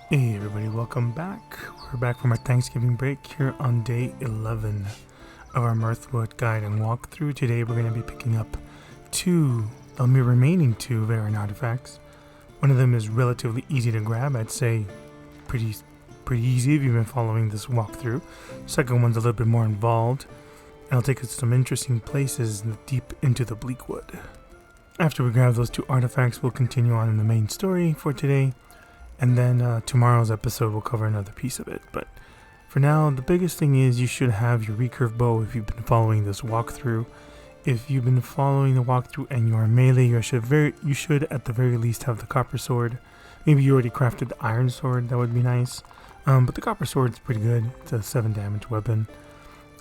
Hey everybody, welcome back. We're back from our Thanksgiving break here on day 11 of our Mirthwood guide and walkthrough. Today we're going to be picking up remaining two Varan artifacts. One of them is relatively easy to grab, I'd say pretty easy if you've been following this walkthrough. Second one's a little bit more involved, and it'll take us to some interesting places deep into the Bleakwood. After we grab those two artifacts, we'll continue on in the main story for today. And then tomorrow's episode will cover another piece of it. But for now, the biggest thing is you should have your recurve bow if you've been following this walkthrough. If you've been following the walkthrough and you are melee, you should at the very least have the copper sword. Maybe you already crafted the iron sword, that would be nice. But the copper sword's pretty good. It's a 7 damage weapon.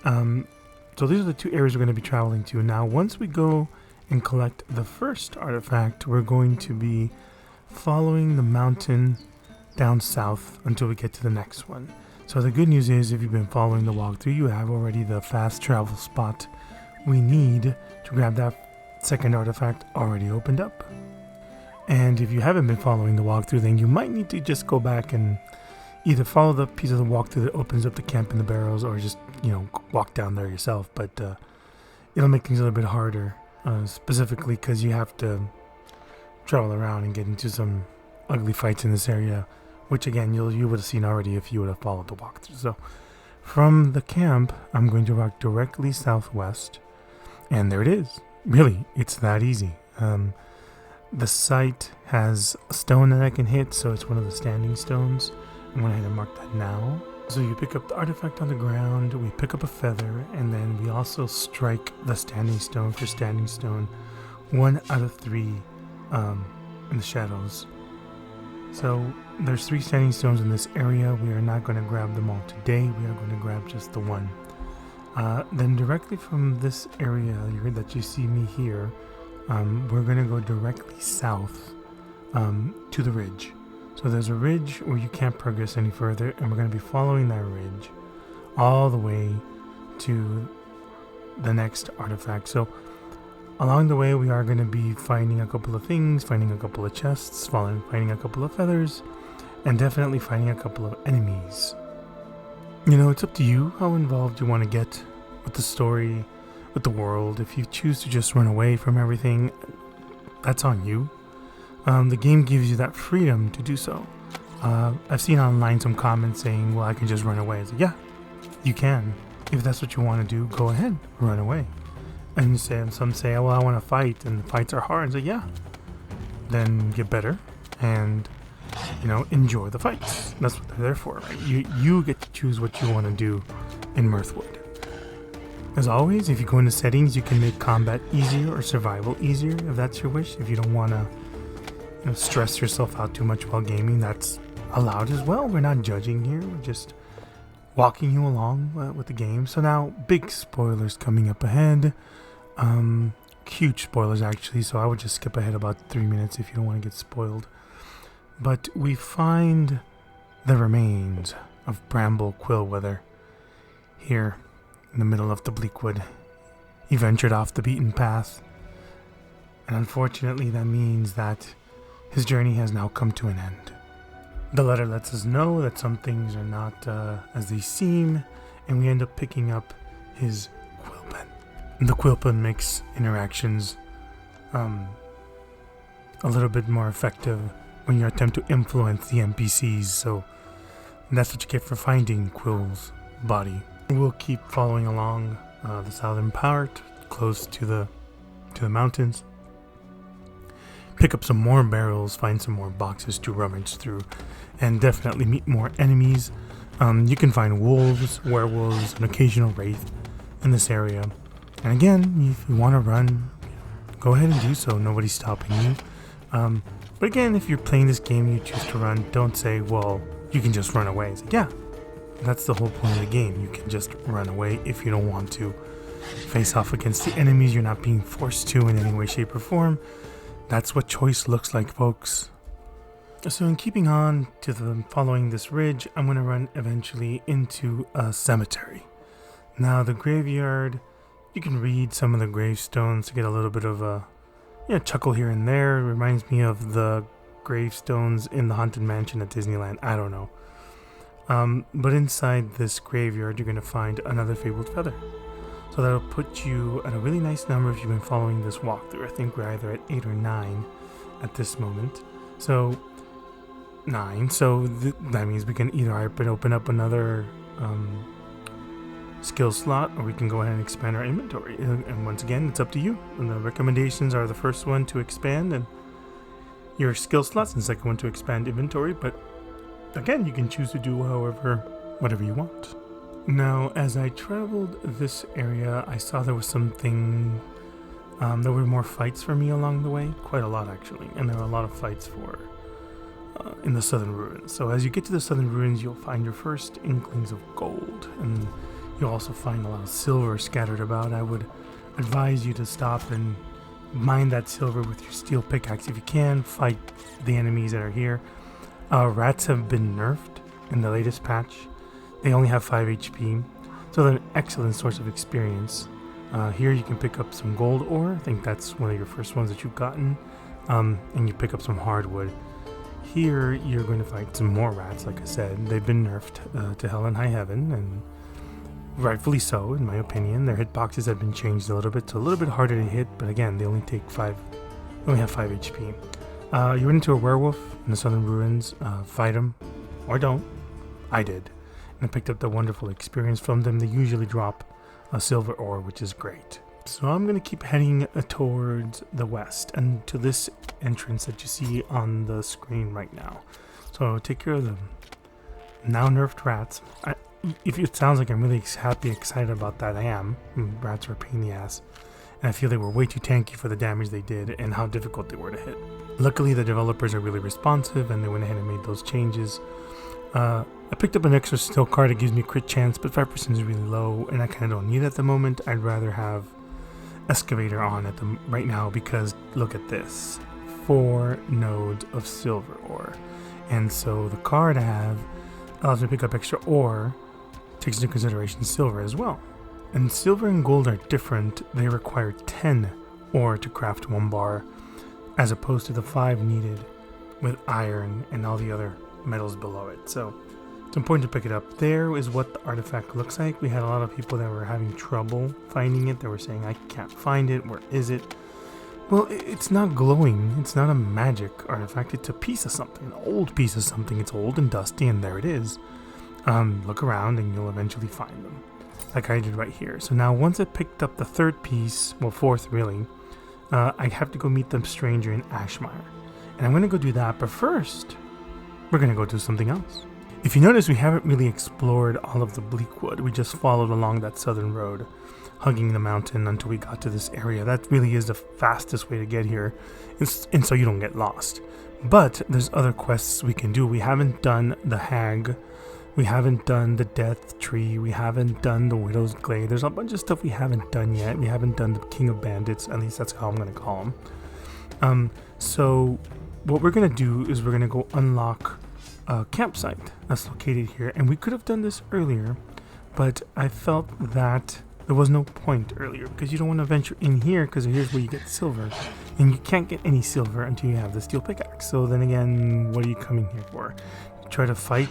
So these are the two areas we're going to be traveling to. Now, once we go and collect the first artifact, we're going to be following the mountain down south until we get to the next one. So the good news is if you've been following the walkthrough, you have already the fast travel spot we need to grab that second artifact already opened up. And if you haven't been following the walkthrough, then you might need to just go back and either follow the piece of the walkthrough that opens up the camp in the Barrows, or just, walk down there yourself. But it'll make things a little bit harder, specifically because you have to travel around and get into some ugly fights in this area, which again you would have seen already if you would have followed the walkthrough. So from the camp, I'm going to walk directly southwest, and there it is. Really, it's that easy. The site has a stone that I can hit, so it's one of the standing stones. I'm going to ahead and mark that now. So you pick up the artifact on the ground, we pick up a feather, and then we also strike the standing stone for standing stone 1 out of 3 in the shadows. So there's 3 standing stones in this area. We are not going to grab them all today. We are going to grab just the one. Then directly from this area that you see me here, we're going to go directly south to the ridge. So there's a ridge where you can't progress any further, and we're going to be following that ridge all the way to the next artifact. So along the way, we are going to be finding a couple of things, finding a couple of chests, finding a couple of feathers, and definitely finding a couple of enemies. It's up to you how involved you want to get with the story, with the world. If you choose to just run away from everything, that's on you. The game gives you that freedom to do so. I've seen online some comments saying, well, I can just run away. It's like, yeah, you can. If that's what you want to do, go ahead, run away. And some say, well, I want to fight, and the fights are hard. So yeah, then get better and, enjoy the fights. That's what they're there for, right? You get to choose what you want to do in Mirthwood. As always, if you go into settings, you can make combat easier or survival easier, if that's your wish. If you don't want to stress yourself out too much while gaming, that's allowed as well. We're not judging here. We're just walking you along with the game. So now, big spoilers coming up ahead. Huge spoilers actually, so I would just skip ahead about 3 minutes if you don't want to get spoiled. But we find the remains of Bramble Quillweather here in the middle of the Bleakwood. He ventured off the beaten path, and unfortunately that means that his journey has now come to an end. The letter lets us know that some things are not as they seem, and we end up picking up his quill pen. The quill pen makes interactions a little bit more effective when you attempt to influence the NPCs, so that's what you get for finding Quill's body. We'll keep following along the southern part, close to the mountains. Pick up some more barrels, find some more boxes to rummage through, and definitely meet more enemies. You can find wolves, werewolves, an occasional wraith in this area. And again, if you want to run, go ahead and do so. Nobody's stopping you. But again, if you're playing this game and you choose to run, don't say, well, you can just run away. It's like, yeah, that's the whole point of the game. You can just run away if you don't want to face off against the enemies. You're not being forced to in any way, shape, or form. That's what choice looks like, folks. So in keeping on to following this ridge, I'm going to run eventually into a cemetery. Now the graveyard, you can read some of the gravestones to get a little bit of a chuckle here and there. It reminds me of the gravestones in the Haunted Mansion at Disneyland. I don't know. But inside this graveyard, you're going to find another fabled feather. So that'll put you at a really nice number if you've been following this walkthrough. I think we're either at 8 or 9 at this moment. So 9. So that means we can either open up another skill slot, or we can go ahead and expand our inventory. And once again, it's up to you. And the recommendations are the first one to expand and your skill slots, and the second one to expand inventory. But again, you can choose to do whatever you want. Now, as I traveled this area, I saw there was something. There were more fights for me along the way, quite a lot actually, and there were a lot of fights in the southern ruins. So as you get to the southern ruins, you'll find your first inklings of gold, and you'll also find a lot of silver scattered about. I would advise you to stop and mine that silver with your steel pickaxe if you can. Fight the enemies that are here. Rats have been nerfed in the latest patch. They only have 5 HP, so they're an excellent source of experience. Here you can pick up some gold ore. I think that's one of your first ones that you've gotten. And you pick up some hardwood. Here you're going to fight some more rats, like I said. They've been nerfed to hell and high heaven, and rightfully so, in my opinion. Their hitboxes have been changed a little bit, so a little bit harder to hit, but again, they only have 5 HP. You run into a werewolf in the southern ruins. Fight them, or don't. I did. And I picked up the wonderful experience from them. They usually drop a silver ore, which is great. So I'm going to keep heading towards the west and to this entrance that you see on the screen right now. So take care of the now nerfed rats. If it sounds like I'm really excited about that, I am. Rats are a pain in the ass. And I feel they were way too tanky for the damage they did and how difficult they were to hit. Luckily, the developers are really responsive and they went ahead and made those changes. I picked up an extra steel card. It gives me a crit chance, but 5% is really low, and I kind of don't need it at the moment. I'd rather have excavator on at right now because look at this. 4 nodes of silver ore. And so the card I have allows me to pick up extra ore, takes into consideration silver as well. And silver and gold are different. They require 10 ore to craft 1 bar, as opposed to the 5 needed with iron and all the other metals below it. So it's important to pick it up. There is what the artifact looks like. We had a lot of people that were having trouble finding it. They were saying, I can't find it. Where is it? Well, it's not glowing. It's not a magic artifact. It's a piece of something, an old piece of something. It's old and dusty, and there it is. Look around and you'll eventually find them, like I did right here. So now once I picked up the 3rd piece, well 4th really, I have to go meet the stranger in Ashmire. And I'm going to go do that, but first, we're going to go do something else. If you notice, we haven't really explored all of the Bleakwood. We just followed along that southern road, hugging the mountain until we got to this area. That really is the fastest way to get here, and so you don't get lost. But there's other quests we can do. We haven't done the Hag. We haven't done the Death Tree. We haven't done the Widow's Glade. There's a bunch of stuff we haven't done yet. We haven't done the King of Bandits. At least that's how I'm going to call him. So what we're going to do is we're going to go unlock a campsite that's located here. And we could have done this earlier, but I felt that there was no point earlier because you don't want to venture in here because here's where you get silver. And you can't get any silver until you have the steel pickaxe. So then again, what are you coming here for? Try to fight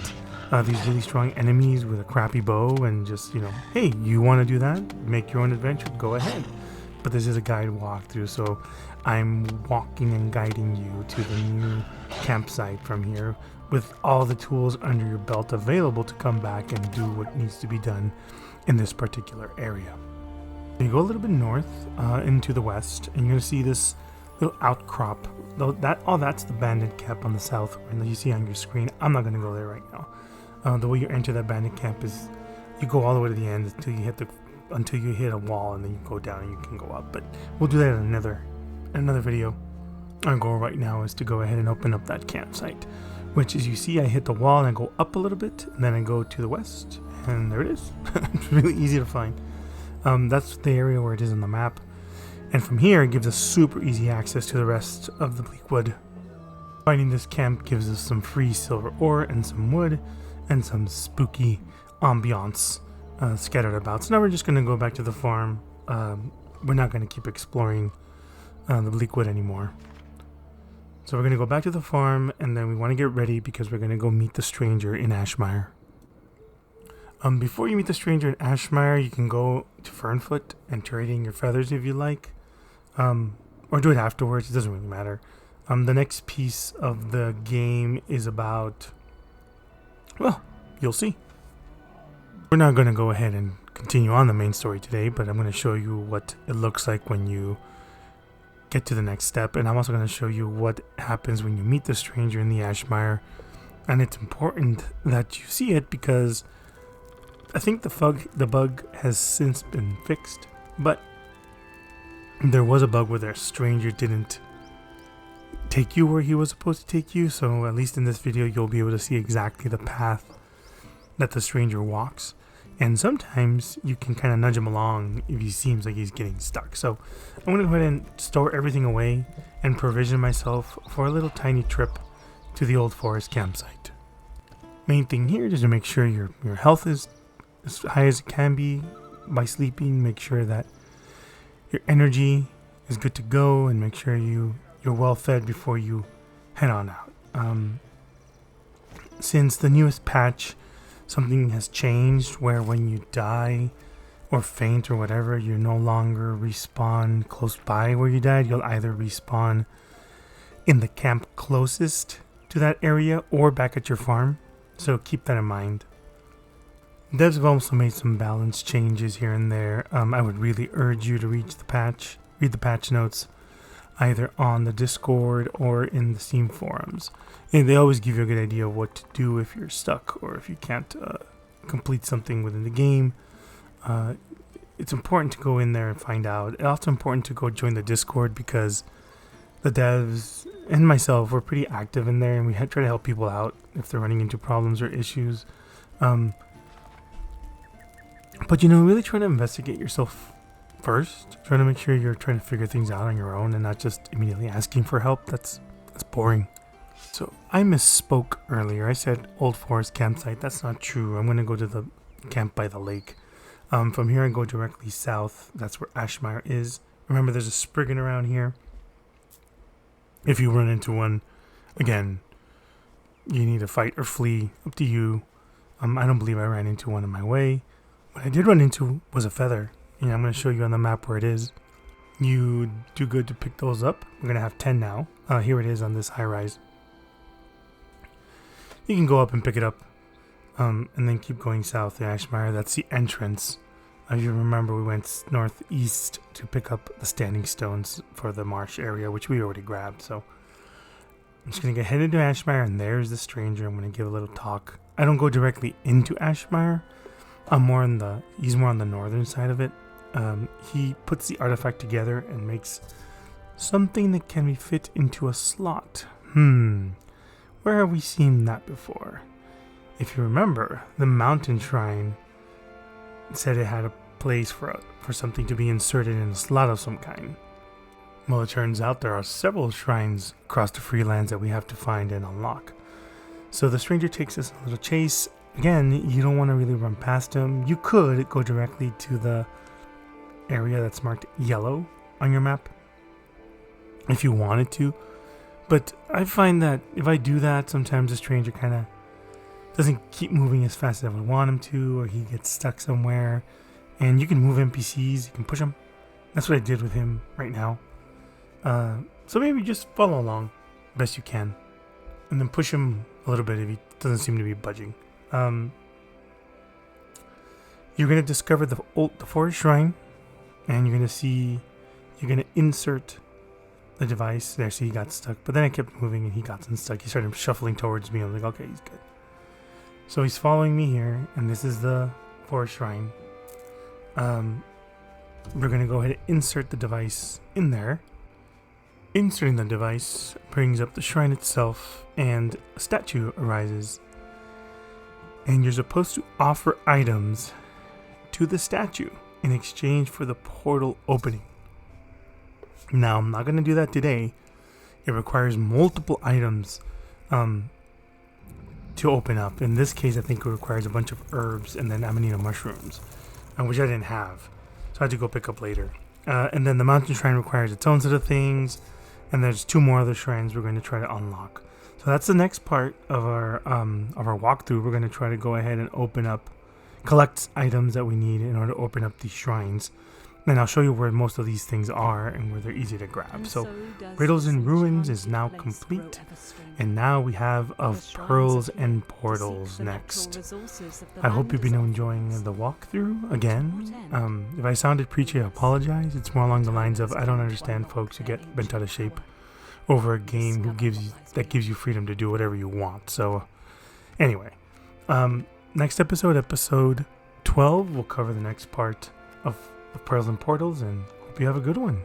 these really strong enemies with a crappy bow and just, hey, you want to do that? Make your own adventure? Go ahead. But this is a guide walkthrough, so I'm walking and guiding you to the new campsite from here with all the tools under your belt available to come back and do what needs to be done in this particular area. You go a little bit north into the west, and you're going to see this little outcrop. That's the bandit camp on the south, and you see on your screen. I'm not going to go there right now. The way you enter that bandit camp is you go all the way to the end until you hit a wall, and then you go down and you can go up. But we'll do that in another video. Our goal right now is to go ahead and open up that campsite, which as you see, I hit the wall and I go up a little bit, and then I go to the west, and there it is. It's really easy to find. That's the area where it is on the map. And from here, it gives us super easy access to the rest of the Bleakwood. Finding this camp gives us some free silver ore and some wood and some spooky ambiance scattered about. So now we're just going to go back to the farm. We're not going to keep exploring the Bleakwood anymore. So we're going to go back to the farm, and then we want to get ready because we're going to go meet the stranger in Ashmire. Before you meet the stranger in Ashmire, you can go to Fernfoot and trade in your feathers if you like. Or do it afterwards, it doesn't really matter. The next piece of the game is about... well, you'll see. We're not going to go ahead and continue on the main story today, but I'm going to show you what it looks like when you get to the next step. And I'm also going to show you what happens when you meet the stranger in the Ashmire. And it's important that you see it because I think the bug has since been fixed, but there was a bug where the stranger didn't take you where he was supposed to take you. So at least in this video, you'll be able to see exactly the path that the stranger walks. And sometimes you can kind of nudge him along if he seems like he's getting stuck. So I'm going to go ahead and store everything away and provision myself for a little tiny trip to the old forest campsite. Main thing here is to make sure your health is as high as it can be by sleeping. Make sure that your energy is good to go, and make sure you're well fed before you head on out. Since the newest patch, something has changed where when you die or faint or whatever, you no longer respawn close by where you died. You'll either respawn in the camp closest to that area or back at your farm. So keep that in mind. Devs have also made some balance changes here and there. I would really urge you to read the patch notes either on the Discord or in the Steam forums. And they always give you a good idea of what to do if you're stuck or if you can't complete something within the game. It's important to go in there and find out. It's also important to go join the Discord because the devs and myself were pretty active in there, and we try to help people out if they're running into problems or issues. But really try to investigate yourself first. Try to make sure you're trying to figure things out on your own and not just immediately asking for help. That's boring. So I misspoke earlier. I said Old Forest Campsite. That's not true. I'm going to go to the camp by the lake. From here I go directly south. That's where Ashmire is. Remember, there's a Spriggan around here. If you run into one, again, you need to fight or flee. Up to you. I don't believe I ran into one on my way. What I did run into was a feather. I'm going to show you on the map where it is. You do good to pick those up. We're going to have 10 now. Here it is on this high rise. You can go up and pick it up, and then keep going south to Ashmire. That's the entrance. If you remember, we went northeast to pick up the standing stones for the marsh area, which we already grabbed. So I'm just going to get headed to Ashmire, and there's the stranger. I'm going to give a little talk. I don't go directly into Ashmire. He's more on the northern side of it. He puts the artifact together and makes something that can be fit into a slot. Where have we seen that before? If you remember, the mountain shrine said it had a place for something to be inserted in a slot of some kind. Well, it turns out there are several shrines across the Freelands that we have to find and unlock. So the stranger takes us a little chase. Again, you don't want to really run past him. You could go directly to the area that's marked yellow on your map if you wanted to. But I find that if I do that, sometimes the stranger kind of doesn't keep moving as fast as I would want him to, or he gets stuck somewhere. And you can move NPCs, you can push them. That's what I did with him right now. So maybe just follow along best you can. And then push him a little bit if he doesn't seem to be budging. You're going to discover the forest shrine, and you're going to insert the device there. So he got stuck, but then I kept moving and he got unstuck. He started shuffling towards me. I was like, okay, he's good. So he's following me here, and this is the forest shrine. We're going to go ahead and insert the device in there. Inserting the device brings up the shrine itself, and a statue arises. And you're supposed to offer items to the statue in exchange for the portal opening. Now, I'm not going to do that today. It requires multiple items to open up. In this case, I think it requires a bunch of herbs and then amanita mushrooms, which I didn't have. So I had to go pick up later. And then the mountain shrine requires its own set of things. And there's 2 more other shrines we're going to try to unlock. So that's the next part of our walkthrough. We're going to try to go ahead and collect items that we need in order to open up these shrines. And I'll show you where most of these things are and where they're easy to grab. So Riddles and Ruins is now complete. And now we have Of Pearls and Portals next. I hope you've been enjoying the walkthrough again. If I sounded preachy, I apologize. It's more along the lines of I don't understand folks who get bent out of shape over a game that gives you freedom to do whatever you want. So anyway, next episode 12, we'll cover the next part of Pearls and Portals, and hope you have a good one.